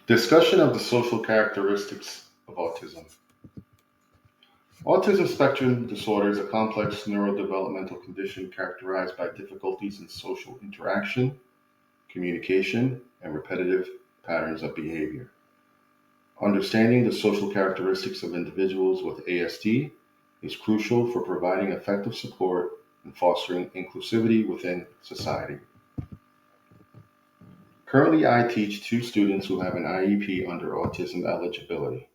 Discussion of the social characteristics of autism. Autism spectrum disorder is a complex neurodevelopmental condition characterized by difficulties in social interaction, communication, and repetitive patterns of behavior. Understanding the social characteristics of individuals with ASD is crucial for providing effective support and fostering inclusivity within society. Currently, I teach two students who have an IEP under autism eligibility.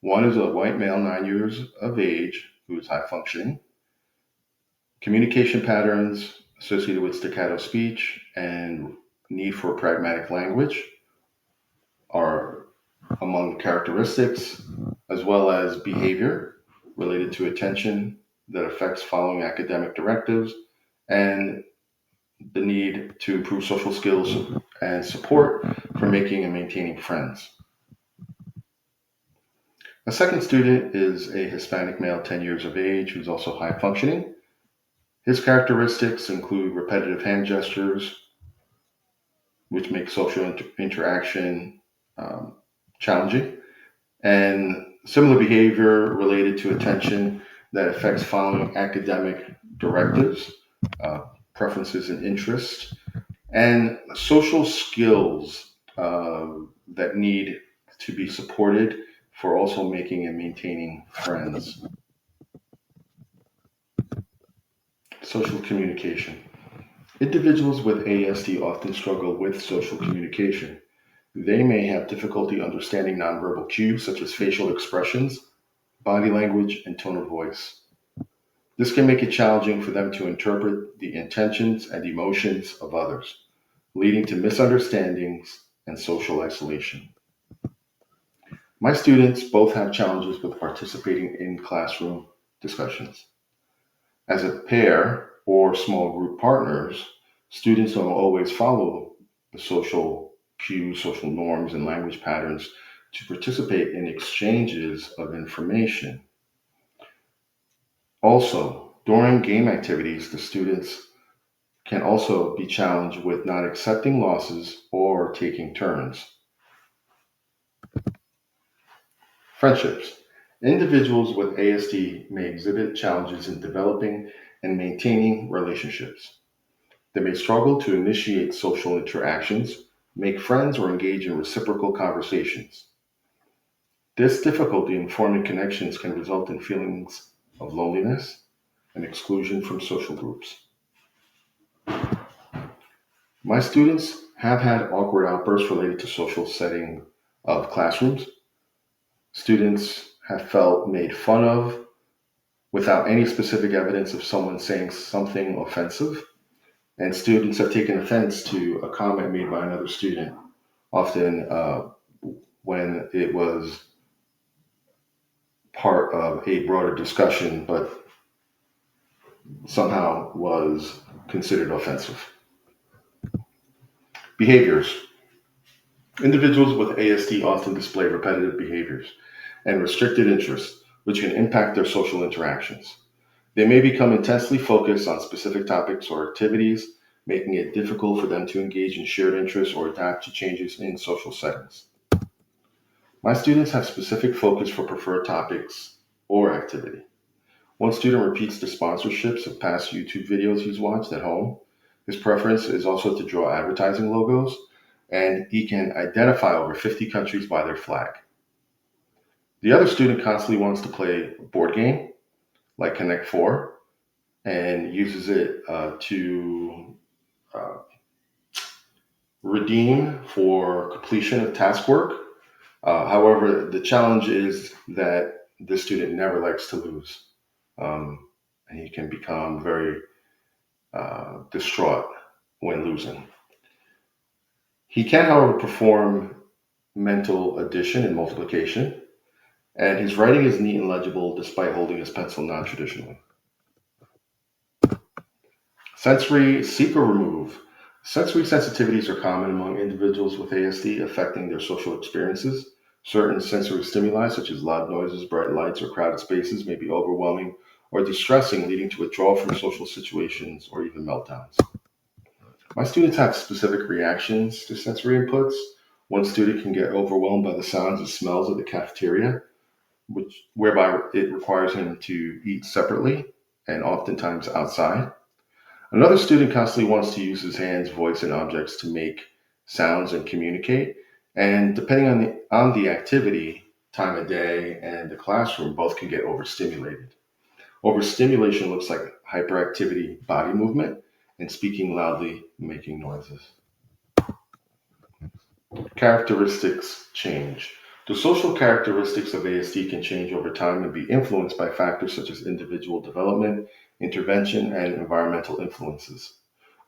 One is a white male, 9 years of age, who is high functioning. Communication patterns associated with staccato speech and need for pragmatic language are among the characteristics, as well as behavior related to attention that affects following academic directives and the need to improve social skills and support for making and maintaining friends. A second student is a Hispanic male, 10 years of age, who's also high functioning. His characteristics include repetitive hand gestures, which make social interaction um, challenging, and similar behavior related to attention that affects following academic directives, uh, preferences and interests, and social skills that need to be supported for also making and maintaining friends. Social communication. Individuals with ASD often struggle with social communication. They may have difficulty understanding nonverbal cues such as facial expressions, body language, and tone of voice. This can make it challenging for them to interpret the intentions and emotions of others, leading to misunderstandings and social isolation. My students both have challenges with participating in classroom discussions. As a pair or small group partners, students don't always follow the social cues, social norms, and language patterns to participate in exchanges of information. Also, during game activities, the students can also be challenged with not accepting losses or taking turns. Friendships. Individuals with ASD may exhibit challenges in developing and maintaining relationships. They may struggle to initiate social interactions, make friends, or engage in reciprocal conversations. This difficulty in forming connections can result in feelings of loneliness and exclusion from social groups. My students have had awkward outbursts related to social setting of classrooms. Students have felt made fun of without any specific evidence of someone saying something offensive, and students have taken offense to a comment made by another student, often when it was part of a broader discussion, but somehow was considered offensive. Behaviors. Individuals with ASD often display repetitive behaviors and restricted interests, which can impact their social interactions. They may become intensely focused on specific topics or activities, making it difficult for them to engage in shared interests or adapt to changes in social settings. My students have specific focus for preferred topics or activity. One student repeats the sponsorships of past YouTube videos he's watched at home. His preference is also to draw advertising logos, and he can identify over 50 countries by their flag. The other student constantly wants to play a board game like Connect 4 and uses it to uh, redeem for completion of task work. However, the challenge is that this student never likes to lose. And he can become very distraught when losing. He can, however, perform mental addition and multiplication, and his writing is neat and legible despite holding his pencil non traditionally. Sensory seek or remove. Sensory sensitivities are common among individuals with ASD, affecting their social experiences. Certain sensory stimuli, such as loud noises, bright lights, or crowded spaces, may be overwhelming or distressing, leading to withdrawal from social situations or even meltdowns. My students have specific reactions to sensory inputs. One student can get overwhelmed by the sounds and smells of the cafeteria, whereby it requires him to eat separately and oftentimes outside. Another student constantly wants to use his hands, voice, and objects to make sounds and communicate. And depending on the activity, time of day, and the classroom, both can get overstimulated. Overstimulation looks like hyperactivity, body movement, and speaking loudly, making noises. Characteristics change. The social characteristics of ASD can change over time and be influenced by factors such as individual development, intervention, and environmental influences.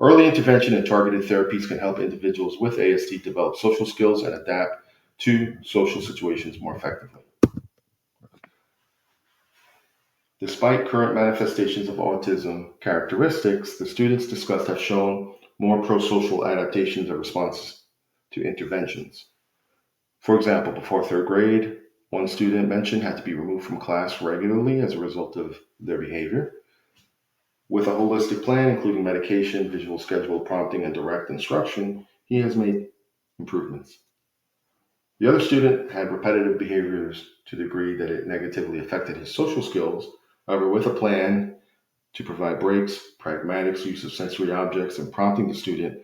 Early intervention and targeted therapies can help individuals with ASD develop social skills and adapt to social situations more effectively. Despite current manifestations of autism characteristics, the students discussed have shown more prosocial adaptations and responses to interventions. For example, before third grade, one student mentioned had to be removed from class regularly as a result of their behavior. With a holistic plan, including medication, visual schedule, prompting, and direct instruction, he has made improvements. The other student had repetitive behaviors to the degree that it negatively affected his social skills. However, with a plan to provide breaks, pragmatics, use of sensory objects, and prompting the student,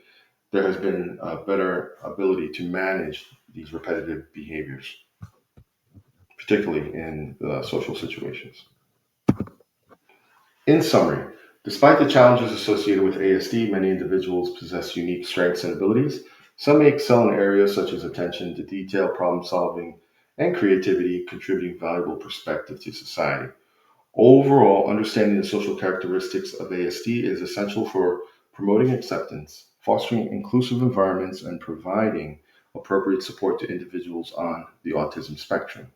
there has been a better ability to manage these repetitive behaviors, particularly in social situations. In summary, despite the challenges associated with ASD, many individuals possess unique strengths and abilities. Some may excel in areas such as attention to detail, problem solving, and creativity, contributing valuable perspective to society. Overall, understanding the social characteristics of ASD is essential for promoting acceptance, fostering inclusive environments, and providing appropriate support to individuals on the autism spectrum.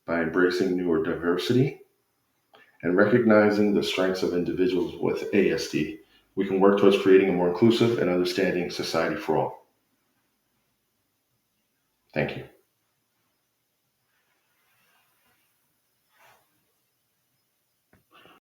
By embracing neurodiversity and recognizing the strengths of individuals with ASD, we can work towards creating a more inclusive and understanding society for all. Thank you.